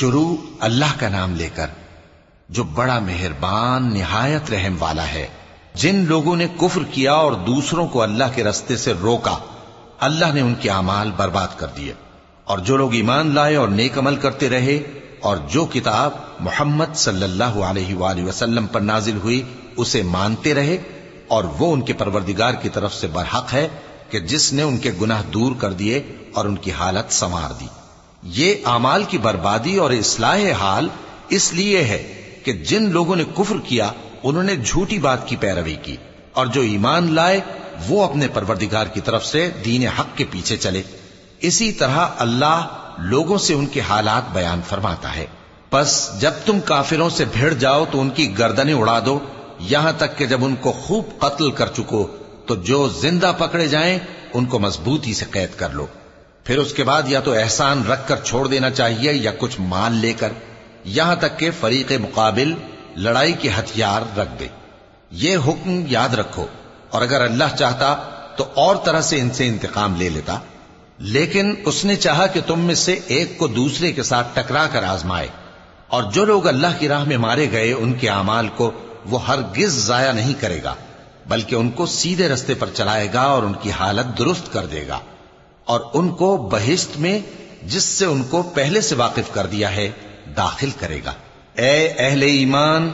شروع اللہ کا نام لے کر جو بڑا مہربان نہایت رحم والا ہے۔ جن لوگوں نے کفر کیا اور دوسروں کو اللہ کے رستے سے روکا، اللہ نے ان کے اعمال برباد کر دیے، اور جو لوگ ایمان لائے اور نیک عمل کرتے رہے اور جو کتاب محمد صلی اللہ علیہ وآلہ وسلم پر نازل ہوئی اسے مانتے رہے، اور وہ ان کے پروردگار کی طرف سے برحق ہے کہ جس نے ان کے گناہ دور کر دیے اور ان کی حالت سنوار دی۔ یہ اعمال کی بربادی اور اصلاح حال اس لیے ہے کہ جن لوگوں نے کفر کیا انہوں نے جھوٹی بات کی پیروی کی، اور جو ایمان لائے وہ اپنے پروردگار کی طرف سے دین حق کے پیچھے چلے۔ اسی طرح اللہ لوگوں سے ان کے حالات بیان فرماتا ہے۔ پس جب تم کافروں سے بھیڑ جاؤ تو ان کی گردنیں اڑا دو، یہاں تک کہ جب ان کو خوب قتل کر چکو تو جو زندہ پکڑے جائیں ان کو مضبوطی سے قید کر لو۔ پھر اس کے بعد یا تو احسان رکھ کر چھوڑ دینا چاہیے یا کچھ مال لے کر، یہاں تک کہ فریق مقابل لڑائی کے ہتھیار رکھ دے۔ یہ حکم یاد رکھو، اور اگر اللہ چاہتا تو اور طرح سے ان سے انتقام لے لیتا، لیکن اس نے چاہا کہ تم میں سے ایک کو دوسرے کے ساتھ ٹکرا کر آزمائے، اور جو لوگ اللہ کی راہ میں مارے گئے ان کے اعمال کو وہ ہرگز ضائع نہیں کرے گا، بلکہ ان کو سیدھے رستے پر چلائے گا اور ان کی حالت درست کر دے گا، اور ان کو بہشت میں جس سے ان کو پہلے سے واقف کر دیا ہے داخل کرے گا۔ اے اہل ایمان،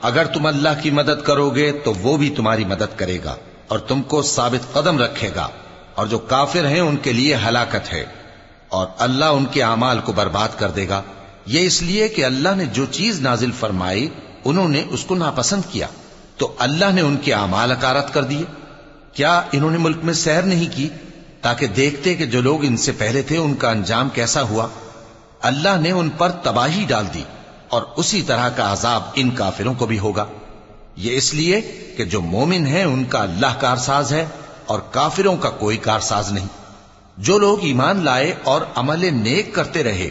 اگر تم اللہ کی مدد کرو گے تو وہ بھی تمہاری مدد کرے گا اور تم کو ثابت قدم رکھے گا، اور جو کافر ہیں ان کے لیے ہلاکت ہے، اور اللہ ان کے اعمال کو برباد کر دے گا۔ یہ اس لیے کہ اللہ نے جو چیز نازل فرمائی انہوں نے اس کو ناپسند کیا، تو اللہ نے ان کے اعمال اکارت کر دیے۔ کیا انہوں نے ملک میں سیر نہیں کی تاکہ دیکھتے کہ جو لوگ ان سے پہلے تھے ان کا انجام کیسا ہوا؟ اللہ نے ان پر تباہی ڈال دی، اور اسی طرح کا عذاب ان کافروں کو بھی ہوگا۔ یہ اس لیے کہ جو مومن ہیں ان کا اللہ کارساز ہے اور کافروں کا کوئی کارساز نہیں۔ جو لوگ ایمان لائے اور عمل نیک کرتے رہے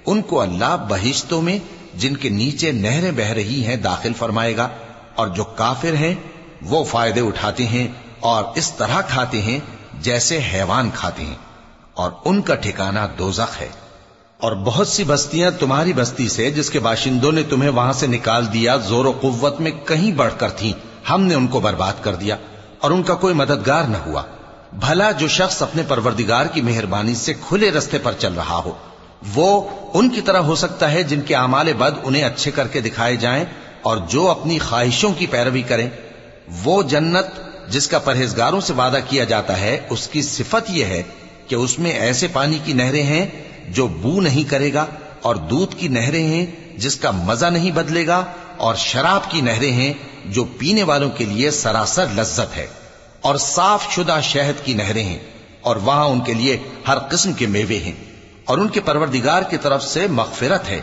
ان کو اللہ بہشتوں میں جن کے نیچے نہریں بہ رہی ہیں داخل فرمائے گا، اور جو کافر ہیں وہ فائدے اٹھاتے ہیں اور اس طرح کھاتے ہیں جیسے حیوان کھاتے ہیں، اور ان کا ٹھکانہ دوزخ ہے۔ اور بہت سی بستیاں تمہاری بستی سے جس کے باشندوں نے تمہیں وہاں سے نکال دیا زور و قوت میں کہیں بڑھ کر تھیں، ہم نے ان کو برباد کر دیا اور ان کا کوئی مددگار نہ ہوا۔ بھلا جو شخص اپنے پروردگار کی مہربانی سے کھلے رستے پر چل رہا ہو وہ ان کی طرح ہو سکتا ہے جن کے اعمال بد انہیں اچھے کر کے دکھائے جائیں، اور جو اپنی خواہشوں کی پیروی کریں۔ وہ جنت جس کا پرہیزگاروں سے وعدہ کیا جاتا ہے اس کی صفت یہ ہے کہ اس میں ایسے پانی کی نہریں ہیں جو بو نہیں کرے گا، اور دودھ کی نہریں ہیں جس کا مزہ نہیں بدلے گا، اور شراب کی نہریں ہیں جو پینے والوں کے لیے سراسر لذت ہے، اور صاف شدہ شہد کی نہریں ہیں، اور وہاں ان کے لیے ہر قسم کے میوے ہیں، اور ان کے پروردگار کی طرف سے مغفرت ہے۔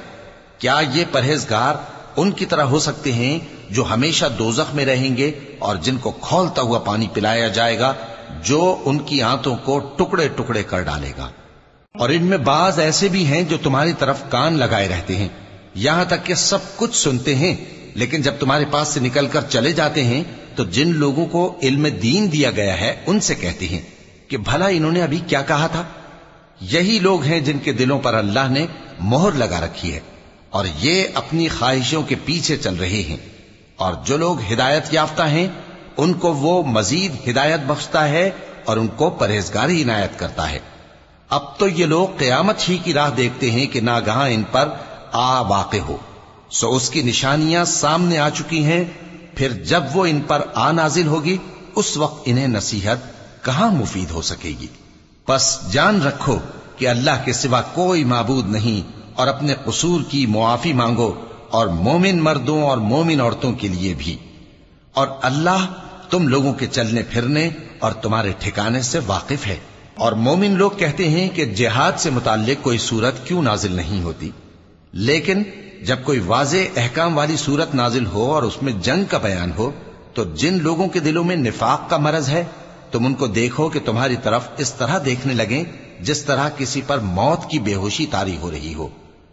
کیا یہ پرہیزگار ان کی طرح ہو سکتے ہیں جو ہمیشہ دوزخ میں رہیں گے اور جن کو کھولتا ہوا پانی پلایا جائے گا جو ان کی آنتوں کو ٹکڑے ٹکڑے کر ڈالے گا؟ اور ان میں بعض ایسے بھی ہیں جو تمہاری طرف کان لگائے رہتے ہیں، یہاں تک کہ سب کچھ سنتے ہیں، لیکن جب تمہارے پاس سے نکل کر چلے جاتے ہیں تو جن لوگوں کو علم دین دیا گیا ہے ان سے کہتے ہیں کہ بھلا انہوں نے ابھی کیا کہا تھا؟ یہی لوگ ہیں جن کے دلوں پر اللہ نے مہر لگا رکھی ہے اور یہ اپنی خواہشوں کے پیچھے چل رہے ہیں، اور جو لوگ ہدایت یافتہ ہیں ان کو وہ مزید ہدایت بخشتا ہے اور ان کو پرہیزگاری عنایت کرتا ہے۔ اب تو یہ لوگ قیامت ہی کی راہ دیکھتے ہیں کہ ناگہاں ان پر آ واقع ہو، سو اس کی نشانیاں سامنے آ چکی ہیں، پھر جب وہ ان پر آ نازل ہوگی اس وقت انہیں نصیحت کہاں مفید ہو سکے گی۔ پس جان رکھو کہ اللہ کے سوا کوئی معبود نہیں، اور اپنے قصور کی معافی مانگو، اور مومن مردوں اور مومن عورتوں کے لیے بھی، اور اللہ تم لوگوں کے چلنے پھرنے اور تمہارے ٹھکانے سے واقف ہے۔ اور مومن لوگ کہتے ہیں کہ جہاد سے متعلق کوئی صورت کیوں نازل نہیں ہوتی، لیکن جب کوئی واضح احکام والی صورت نازل ہو اور اس میں جنگ کا بیان ہو تو جن لوگوں کے دلوں میں نفاق کا مرض ہے تم ان کو دیکھو کہ تمہاری طرف اس طرح دیکھنے لگیں جس طرح کسی پر موت کی بے ہوشی طاری ہو رہی ہو،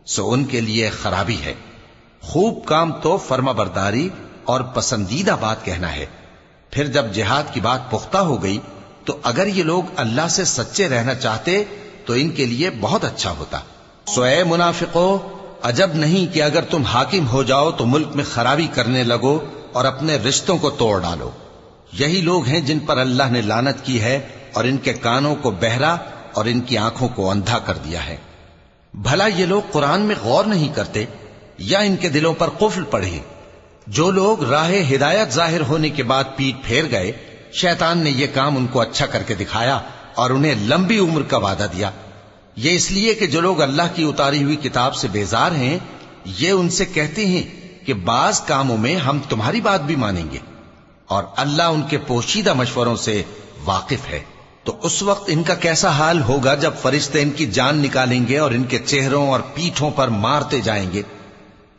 سو ان کے لیے خرابی ہے۔ خوب کام تو فرما برداری اور پسندیدہ بات کہنا ہے۔ پھر جب جہاد کی بات پختہ ہو گئی تو اگر یہ لوگ اللہ سے سچے رہنا چاہتے تو ان کے لیے بہت اچھا ہوتا۔ سو اے منافقو، عجب نہیں کہ اگر تم حاکم ہو جاؤ تو ملک میں خرابی کرنے لگو اور اپنے رشتوں کو توڑ ڈالو۔ یہی لوگ ہیں جن پر اللہ نے لعنت کی ہے اور ان کے کانوں کو بہرا اور ان کی آنکھوں کو اندھا کر دیا ہے۔ بھلا یہ لوگ قرآن میں غور نہیں کرتے یا ان کے دلوں پر قفل پڑے؟ جو لوگ راہ ہدایت ظاہر ہونے کے بعد پیٹ پھیر گئے، شیطان نے یہ کام ان کو اچھا کر کے دکھایا اور انہیں لمبی عمر کا وعدہ دیا۔ یہ اس لیے کہ جو لوگ اللہ کی اتاری ہوئی کتاب سے بیزار ہیں، یہ ان سے کہتے ہیں کہ بعض کاموں میں ہم تمہاری بات بھی مانیں گے، اور اللہ ان کے پوشیدہ مشوروں سے واقف ہے۔ تو اس وقت ان کا کیسا حال ہوگا جب فرشتے ان کی جان نکالیں گے اور ان کے چہروں اور پیٹھوں پر مارتے جائیں گے۔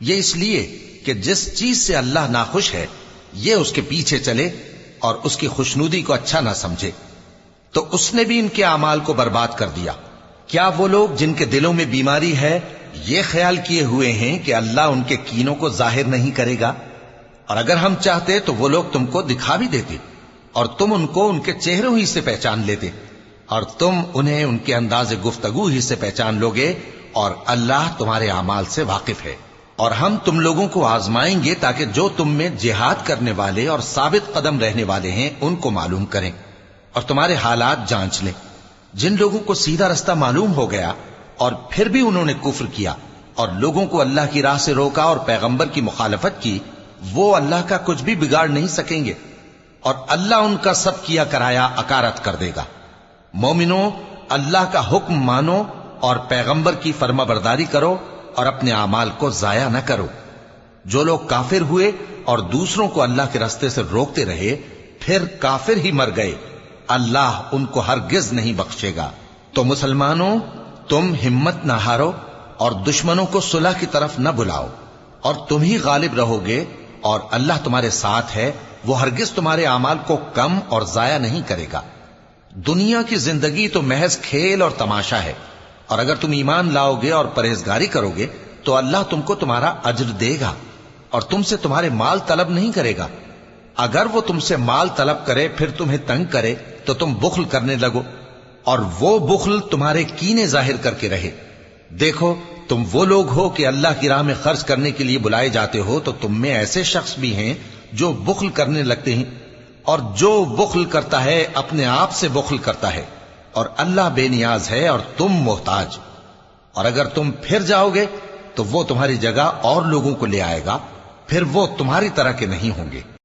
یہ اس لیے کہ جس چیز سے اللہ ناخوش ہے یہ اس کے پیچھے چلے اور اس کی خوشنودی کو اچھا نہ سمجھے، تو اس نے بھی ان کے اعمال کو برباد کر دیا۔ کیا وہ لوگ جن کے دلوں میں بیماری ہے یہ خیال کیے ہوئے ہیں کہ اللہ ان کے کینوں کو ظاہر نہیں کرے گا؟ اور اگر ہم چاہتے تو وہ لوگ تم کو دکھا بھی دیتے اور تم ان کو ان کے چہروں ہی سے پہچان لیتے، اور تم انہیں ان کے انداز گفتگو ہی سے پہچان لوگے، اور اللہ تمہارے اعمال سے واقف ہے۔ اور ہم تم لوگوں کو آزمائیں گے تاکہ جو تم میں جہاد کرنے والے اور ثابت قدم رہنے والے ہیں ان کو معلوم کریں اور تمہارے حالات جانچ لیں۔ جن لوگوں کو سیدھا رستہ معلوم ہو گیا اور پھر بھی انہوں نے کفر کیا اور لوگوں کو اللہ کی راہ سے روکا اور پیغمبر کی مخالفت کی، وہ اللہ کا کچھ بھی بگاڑ نہیں سکیں گے، اور اللہ ان کا سب کیا کرایا اکارت کر دے گا۔ مومنو، اللہ کا حکم مانو اور پیغمبر کی فرما برداری کرو اور اپنے اعمال کو ضائع نہ کرو۔ جو لوگ کافر ہوئے اور دوسروں کو اللہ کے راستے سے روکتے رہے پھر کافر ہی مر گئے، اللہ ان کو ہرگز نہیں بخشے گا۔ تو مسلمانوں، تم ہمت نہ ہارو اور دشمنوں کو صلح کی طرف نہ بلاؤ، اور تم ہی غالب رہو گے، اور اللہ تمہارے ساتھ ہے، وہ ہرگز تمہارے اعمال کو کم اور ضائع نہیں کرے گا۔ دنیا کی زندگی تو محض کھیل اور تماشا ہے، اور اگر تم ایمان لاؤ گے اور پرہیزگاری کرو گے تو اللہ تم کو تمہارا اجر دے گا اور تم سے تمہارے مال طلب نہیں کرے گا۔ اگر وہ تم سے مال طلب کرے پھر تمہیں تنگ کرے تو تم بخل کرنے لگو، اور وہ بخل تمہارے کینے ظاہر کر کے رہے۔ دیکھو، تم وہ لوگ ہو کہ اللہ کی راہ میں خرچ کرنے کے لیے بلائے جاتے ہو، تو تم میں ایسے شخص بھی ہیں جو بخل کرنے لگتے ہیں، اور جو بخل کرتا ہے اپنے آپ سے بخل کرتا ہے، اور اللہ بے نیاز ہے اور تم محتاج۔ اور اگر تم پھر جاؤ گے تو وہ تمہاری جگہ اور لوگوں کو لے آئے گا، پھر وہ تمہاری طرح کے نہیں ہوں گے۔